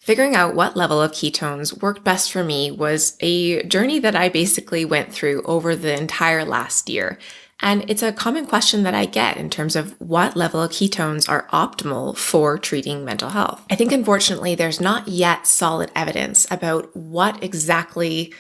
Figuring out what level of ketones worked best for me was a journey that I basically went through over the entire last year. And it's a common question that I get in terms of what level of ketones are optimal for treating mental health. I think unfortunately there's not yet solid evidence about what exactly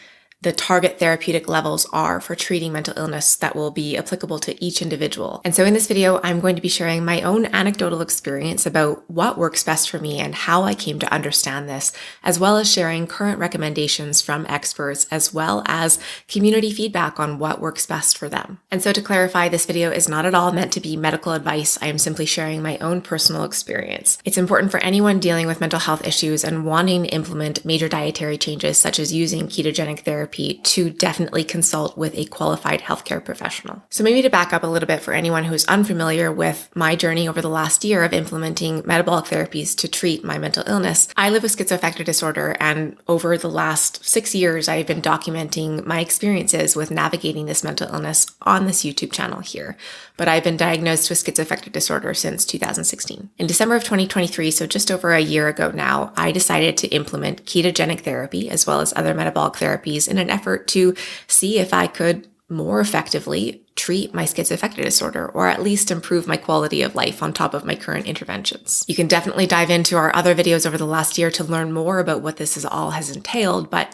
the target therapeutic levels are for treating mental illness that will be applicable to each individual. And so in this video, I'm going to be sharing my own anecdotal experience about what works best for me and how I came to understand this, as well as sharing current recommendations from experts, as well as community feedback on what works best for them. And so to clarify, this video is not at all meant to be medical advice. I am simply sharing my own personal experience. It's important for anyone dealing with mental health issues and wanting to implement major dietary changes, such as using ketogenic therapy, to definitely consult with a qualified healthcare professional. So maybe to back up a little bit for anyone who's unfamiliar with my journey over the last year of implementing metabolic therapies to treat my mental illness, I live with schizoaffective disorder, and over the last 6 years, I've been documenting my experiences with navigating this mental illness on this YouTube channel here. But I've been diagnosed with schizoaffective disorder since 2016. In December of 2023, so just over a year ago now, I decided to implement ketogenic therapy as well as other metabolic therapies in an effort to see if I could more effectively treat my schizoaffective disorder, or at least improve my quality of life on top of my current interventions. You can definitely dive into our other videos over the last year to learn more about what this all has entailed, but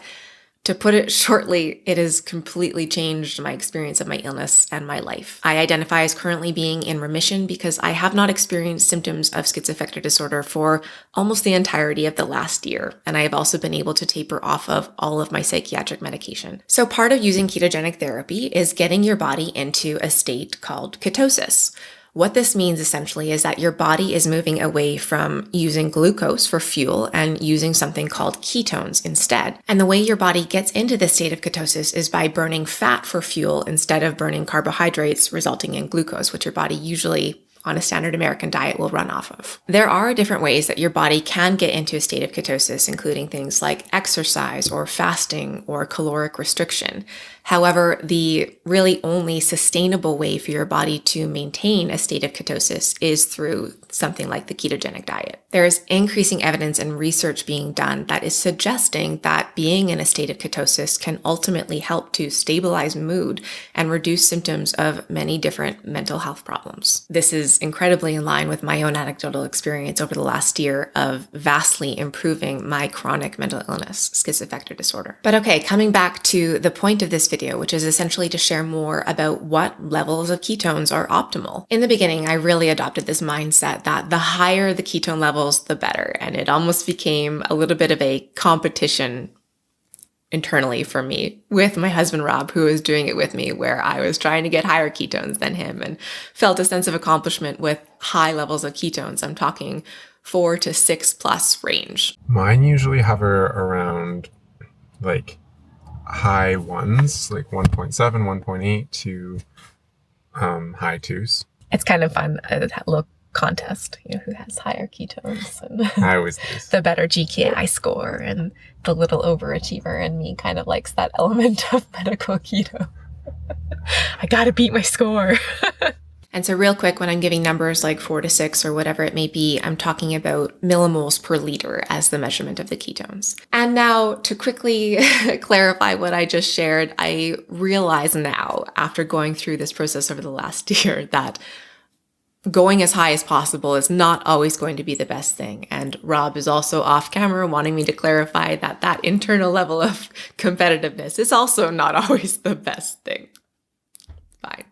to put it shortly, it has completely changed my experience of my illness and my life. I identify as currently being in remission because I have not experienced symptoms of schizoaffective disorder for almost the entirety of the last year. And I have also been able to taper off of all of my psychiatric medication. So part of using ketogenic therapy is getting your body into a state called ketosis. What this means essentially is that your body is moving away from using glucose for fuel and using something called ketones instead. And the way your body gets into this state of ketosis is by burning fat for fuel instead of burning carbohydrates, resulting in glucose, which your body usually on a standard American diet will run off of. There are different ways that your body can get into a state of ketosis, including things like exercise or fasting or caloric restriction. However, the really only sustainable way for your body to maintain a state of ketosis is through something like the ketogenic diet. There is increasing evidence and research being done that is suggesting that being in a state of ketosis can ultimately help to stabilize mood and reduce symptoms of many different mental health problems. This is incredibly in line with my own anecdotal experience over the last year of vastly improving my chronic mental illness, schizoaffective disorder. But okay, coming back to the point of this video, which is essentially to share more about what levels of ketones are optimal. In the beginning, I really adopted this mindset that the higher the ketone levels, the better. And it almost became a little bit of a competition internally for me with my husband, Rob, who was doing it with me, where I was trying to get higher ketones than him and felt a sense of accomplishment with high levels of ketones. I'm talking 4 to 6+ range. Mine usually hover around like high ones, like 1.7, 1.8 to high twos. It's kind of fun, a little contest, who has higher ketones and I always lose. the better GKI score, and the little overachiever in me kind of likes that element of medical keto. I gotta beat my score. And so real quick, when I'm giving numbers like 4 to 6 or whatever it may be, I'm talking about millimoles per liter as the measurement of the ketones. And now to quickly clarify what I just shared, I realize now, after going through this process over the last year, that going as high as possible is not always going to be the best thing. And Rob is also off camera wanting me to clarify that that internal level of competitiveness is also not always the best thing. Fine.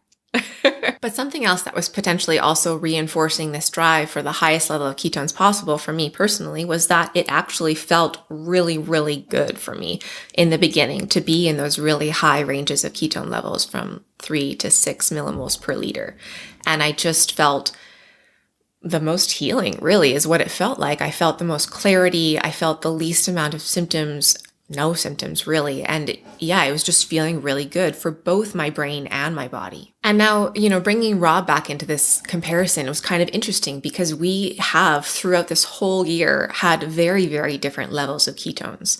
But something else that was potentially also reinforcing this drive for the highest level of ketones possible for me personally was that it actually felt really, really good for me in the beginning to be in those really high ranges of ketone levels from 3 to 6 millimoles per liter. And I just felt the most healing, really, is what it felt like. I felt the most clarity. I felt the least amount of symptoms. No symptoms, really. And yeah, I was just feeling really good for both my brain and my body. And now, bringing Rob back into this comparison was kind of interesting because we have, throughout this whole year, had very, very different levels of ketones.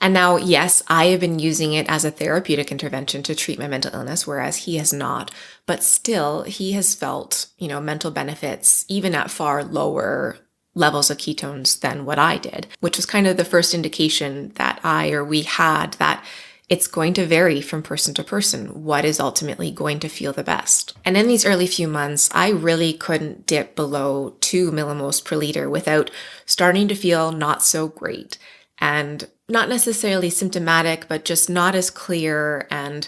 And now, yes, I have been using it as a therapeutic intervention to treat my mental illness, whereas he has not. But still, he has felt, mental benefits, even at far lower levels of ketones than what I did, which was kind of the first indication that we had that it's going to vary from person to person what is ultimately going to feel the best. And in these early few months, I really couldn't dip below 2 millimoles per liter without starting to feel not so great, and not necessarily symptomatic, but just not as clear. And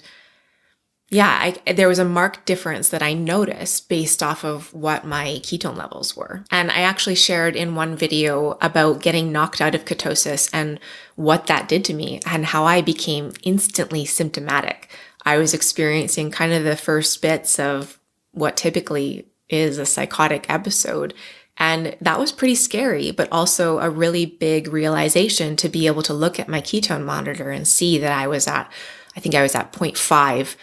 there was a marked difference that I noticed based off of what my ketone levels were. And I actually shared in one video about getting knocked out of ketosis and what that did to me and how I became instantly symptomatic. I was experiencing kind of the first bits of what typically is a psychotic episode. And that was pretty scary, but also a really big realization to be able to look at my ketone monitor and see that I was at 0.5.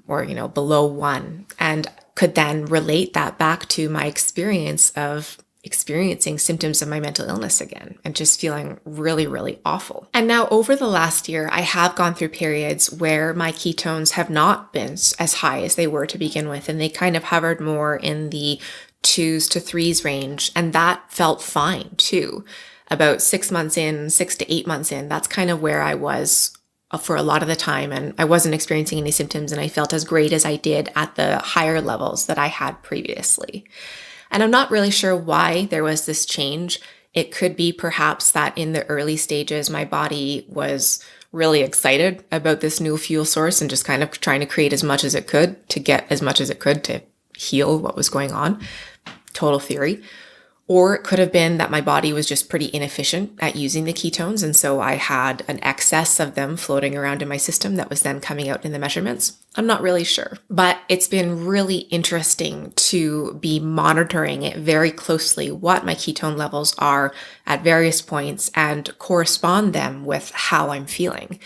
Or below 1, and could then relate that back to my experience of experiencing symptoms of my mental illness again and just feeling really, really awful. And now over the last year, I have gone through periods where my ketones have not been as high as they were to begin with, and they kind of hovered more in the 2s to 3s range, and that felt fine too. About 6 to 8 months in, that's kind of where I was for a lot of the time, and I wasn't experiencing any symptoms, and I felt as great as I did at the higher levels that I had previously. And I'm not really sure why there was this change. It could be perhaps that in the early stages, my body was really excited about this new fuel source and just kind of trying to create as much as it could to get as much as it could to heal what was going on. Total theory. Or it could have been that my body was just pretty inefficient at using the ketones, and so I had an excess of them floating around in my system that was then coming out in the measurements. I'm not really sure. But it's been really interesting to be monitoring it very closely, what my ketone levels are at various points, and correspond them with how I'm feeling.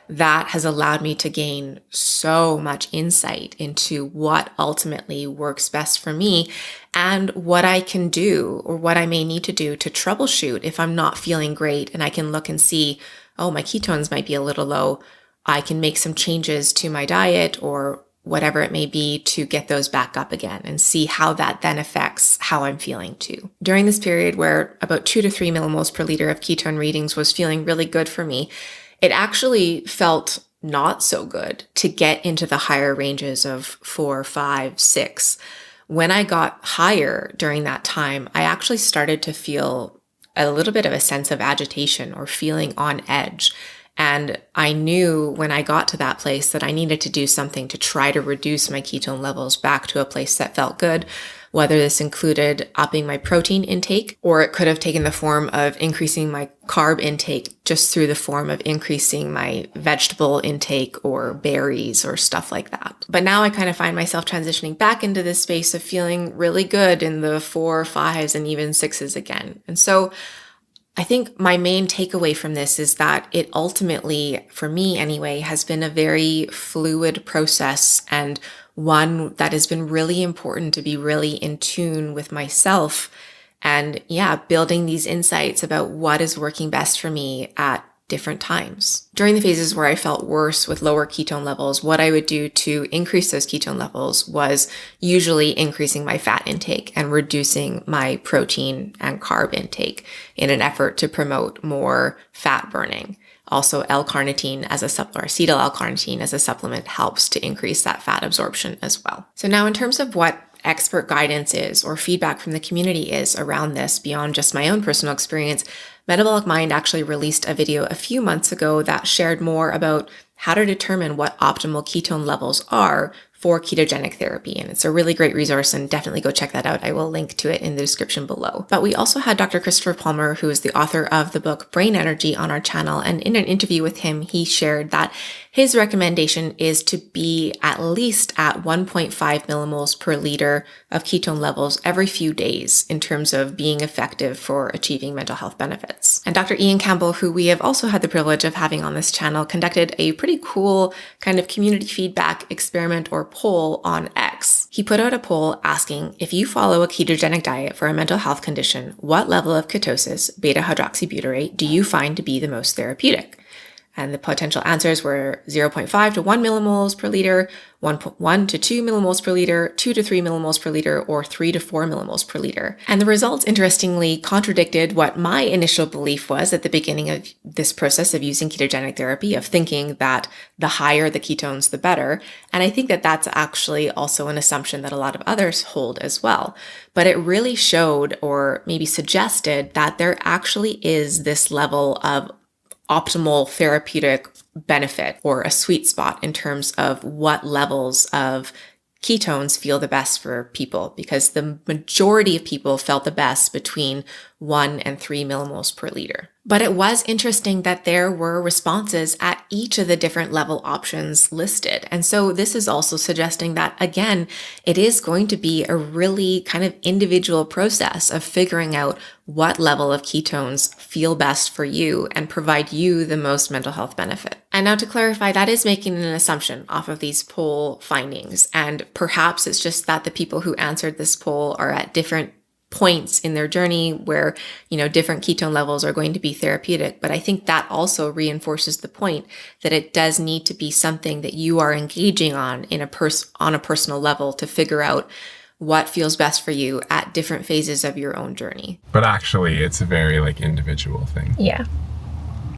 That has allowed me to gain so much insight into what ultimately works best for me and what I can do or what I may need to do to troubleshoot if I'm not feeling great, and I can look and see, oh, my ketones might be a little low. I can make some changes to my diet or whatever it may be to get those back up again and see how that then affects how I'm feeling too. During this period where about 2 to 3 millimoles per liter of ketone readings was feeling really good for me, it actually felt not so good to get into the higher ranges of 4, 5, 6. When I got higher during that time, I actually started to feel a little bit of a sense of agitation or feeling on edge. And I knew when I got to that place that I needed to do something to try to reduce my ketone levels back to a place that felt good, whether this included upping my protein intake, or it could have taken the form of increasing my carb intake just through the form of increasing my vegetable intake or berries or stuff like that. But now I kind of find myself transitioning back into this space of feeling really good in the 4, 5s, and even 6s again. And so I think my main takeaway from this is that it ultimately, for me anyway, has been a very fluid process, and one that has been really important to be really in tune with myself and building these insights about what is working best for me at different times. During the phases where I felt worse with lower ketone levels, what I would do to increase those ketone levels was usually increasing my fat intake and reducing my protein and carb intake in an effort to promote more fat burning. Also, L-carnitine as a supplement, or acetyl L-carnitine as a supplement, helps to increase that fat absorption as well. So now in terms of what expert guidance is or feedback from the community is around this beyond just my own personal experience, Metabolic Mind actually released a video a few months ago that shared more about how to determine what optimal ketone levels are for ketogenic therapy. And it's a really great resource, and definitely go check that out. I will link to it in the description below. But we also had Dr. Christopher Palmer, who is the author of the book Brain Energy, on our channel. And in an interview with him, he shared that his recommendation is to be at least at 1.5 millimoles per liter of ketone levels every few days in terms of being effective for achieving mental health benefits. And Dr. Iain Campbell, who we have also had the privilege of having on this channel, conducted a pretty cool kind of community feedback experiment or poll on X. He put out a poll asking, if you follow a ketogenic diet for a mental health condition, what level of ketosis, beta-hydroxybutyrate, do you find to be the most therapeutic? And the potential answers were 0.5 to 1 millimoles per liter, 1.1 to 2 millimoles per liter, 2 to 3 millimoles per liter, or 3 to 4 millimoles per liter. And the results, interestingly, contradicted what my initial belief was at the beginning of this process of using ketogenic therapy, of thinking that the higher the ketones, the better. And I think that that's actually also an assumption that a lot of others hold as well. But it really showed, or maybe suggested, that there actually is this level of optimal therapeutic benefit, or a sweet spot in terms of what levels of ketones feel the best for people, because the majority of people felt the best between 1 and 3 millimoles per liter. But it was interesting that there were responses at each of the different level options listed. And so this is also suggesting that, again, it is going to be a really kind of individual process of figuring out what level of ketones feel best for you and provide you the most mental health benefit. And now to clarify, that is making an assumption off of these poll findings. And perhaps it's just that the people who answered this poll are at different points in their journey where, different ketone levels are going to be therapeutic. But I think that also reinforces the point that it does need to be something that you are engaging on on a personal level to figure out what feels best for you at different phases of your own journey. But actually, it's a very individual thing. Yeah.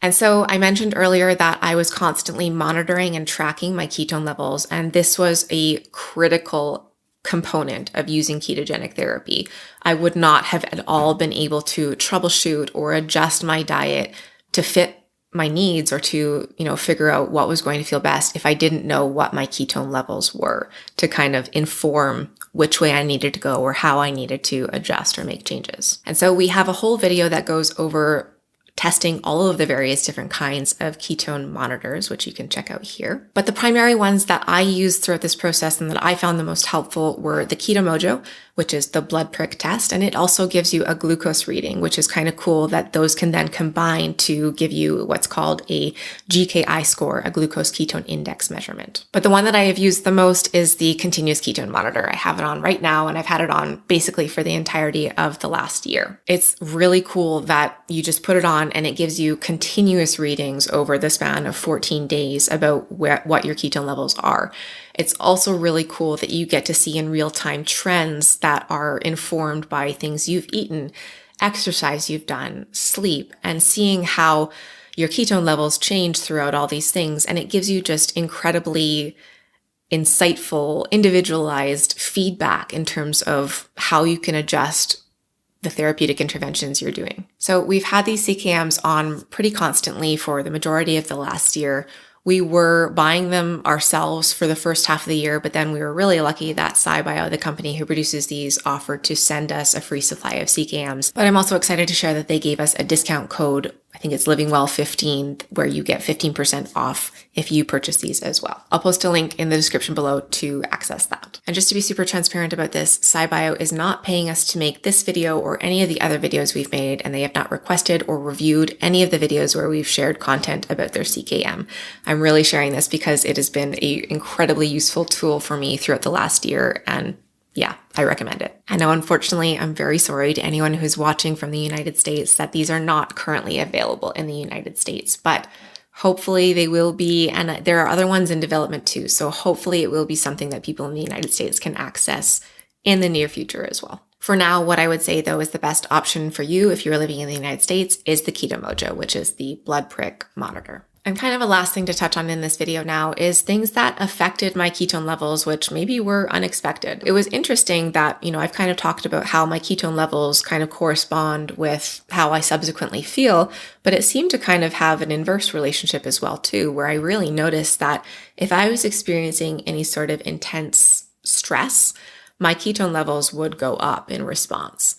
And so I mentioned earlier that I was constantly monitoring and tracking my ketone levels, and this was a critical component of using ketogenic therapy. I would not have at all been able to troubleshoot or adjust my diet to fit my needs, or to, figure out what was going to feel best if I didn't know what my ketone levels were, to kind of inform which way I needed to go or how I needed to adjust or make changes. And so we have a whole video that goes over testing all of the various different kinds of ketone monitors, which you can check out here. But the primary ones that I used throughout this process and that I found the most helpful were the Keto Mojo, which is the blood prick test. And it also gives you a glucose reading, which is kind of cool that those can then combine to give you what's called a GKI score, a glucose ketone index measurement. But the one that I have used the most is the continuous ketone monitor. I have it on right now, and I've had it on basically for the entirety of the last year. It's really cool that you just put it on and it gives you continuous readings over the span of 14 days about what your ketone levels are. It's also really cool that you get to see in real time trends that are informed by things you've eaten, exercise you've done, sleep, and seeing how your ketone levels change throughout all these things. And it gives you just incredibly insightful, individualized feedback in terms of how you can adjust the therapeutic interventions you're doing. So we've had these CKMs on pretty constantly for the majority of the last year. We were buying them ourselves for the first half of the year, but then we were really lucky that SciBio, the company who produces these, offered to send us a free supply of CKMs. But I'm also excited to share that they gave us a discount code. I think it's LivingWell15, where you get 15% off if you purchase these as well. I'll post a link in the description below to access that. And just to be super transparent about this, SciBio is not paying us to make this video or any of the other videos we've made, and they have not requested or reviewed any of the videos where we've shared content about their CKM. I'm really sharing this because it has been an incredibly useful tool for me throughout the last year, and yeah, I recommend it. I know, unfortunately, I'm very sorry to anyone who's watching from the United States that these are not currently available in the United States, but hopefully they will be, and there are other ones in development too, so hopefully it will be something that people in the United States can access in the near future as well. For now, what I would say though is the best option for you if you're living in the United States is the Keto Mojo, which is the blood prick monitor. And kind of a last thing to touch on in this video now is things that affected my ketone levels, which maybe were unexpected. It was interesting that, I've kind of talked about how my ketone levels kind of correspond with how I subsequently feel, but it seemed to kind of have an inverse relationship as well too, where I really noticed that if I was experiencing any sort of intense stress, my ketone levels would go up in response.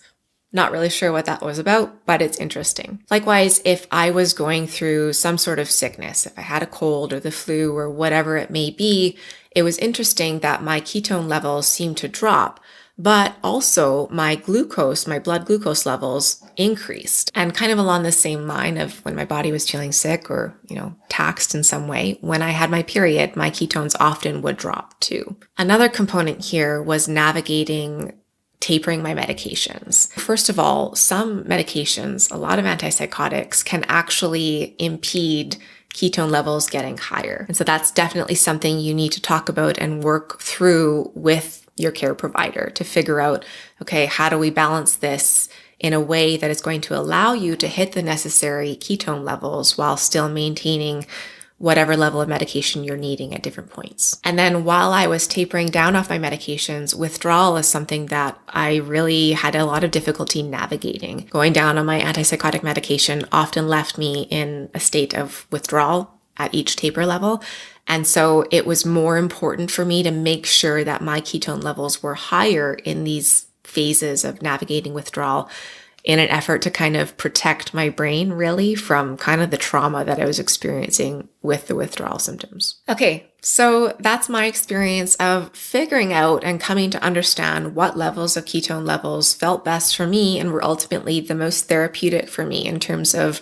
Not really sure what that was about, but it's interesting. Likewise, if I was going through some sort of sickness, if I had a cold or the flu or whatever it may be, it was interesting that my ketone levels seemed to drop, but also my blood glucose levels increased. And kind of along the same line of when my body was feeling sick or, taxed in some way, when I had my period, my ketones often would drop too. Another component here was navigating tapering my medications. First of all, some medications, a lot of antipsychotics, can actually impede ketone levels getting higher. And so that's definitely something you need to talk about and work through with your care provider to figure out, okay, how do we balance this in a way that is going to allow you to hit the necessary ketone levels while still maintaining whatever level of medication you're needing at different points. And then while I was tapering down off my medications, withdrawal is something that I really had a lot of difficulty navigating. Going down on my antipsychotic medication often left me in a state of withdrawal at each taper level. And so it was more important for me to make sure that my ketone levels were higher in these phases of navigating withdrawal, in an effort to kind of protect my brain really from kind of the trauma that I was experiencing with the withdrawal symptoms. Okay, so that's my experience of figuring out and coming to understand what levels of ketone levels felt best for me and were ultimately the most therapeutic for me in terms of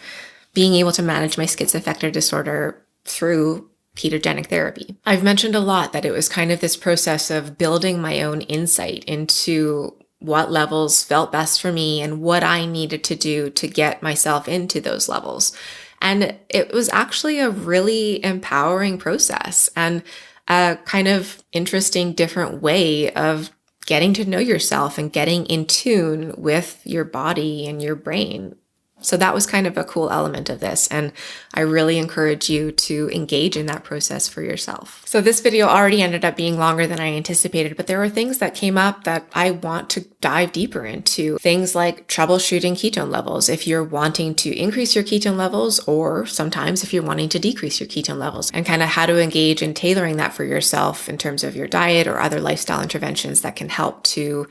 being able to manage my schizoaffective disorder through ketogenic therapy. I've mentioned a lot that it was kind of this process of building my own insight into what levels felt best for me and what I needed to do to get myself into those levels. And it was actually a really empowering process and a kind of interesting, different way of getting to know yourself and getting in tune with your body and your brain. So that was kind of a cool element of this. And I really encourage you to engage in that process for yourself. So this video already ended up being longer than I anticipated, but there were things that came up that I want to dive deeper into. Things like troubleshooting ketone levels. If you're wanting to increase your ketone levels, or sometimes if you're wanting to decrease your ketone levels, and kind of how to engage in tailoring that for yourself in terms of your diet or other lifestyle interventions that can help to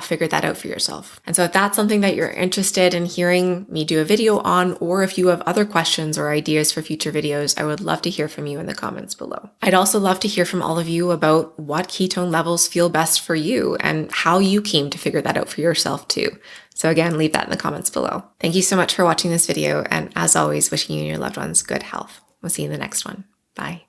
figure that out for yourself. And so if that's something that you're interested in hearing me do a video on, or if you have other questions or ideas for future videos, I would love to hear from you in the comments below. I'd also love to hear from all of you about what ketone levels feel best for you and how you came to figure that out for yourself too. So again, leave that in the comments below. Thank you so much for watching this video. And as always, wishing you and your loved ones good health. We'll see you in the next one. Bye.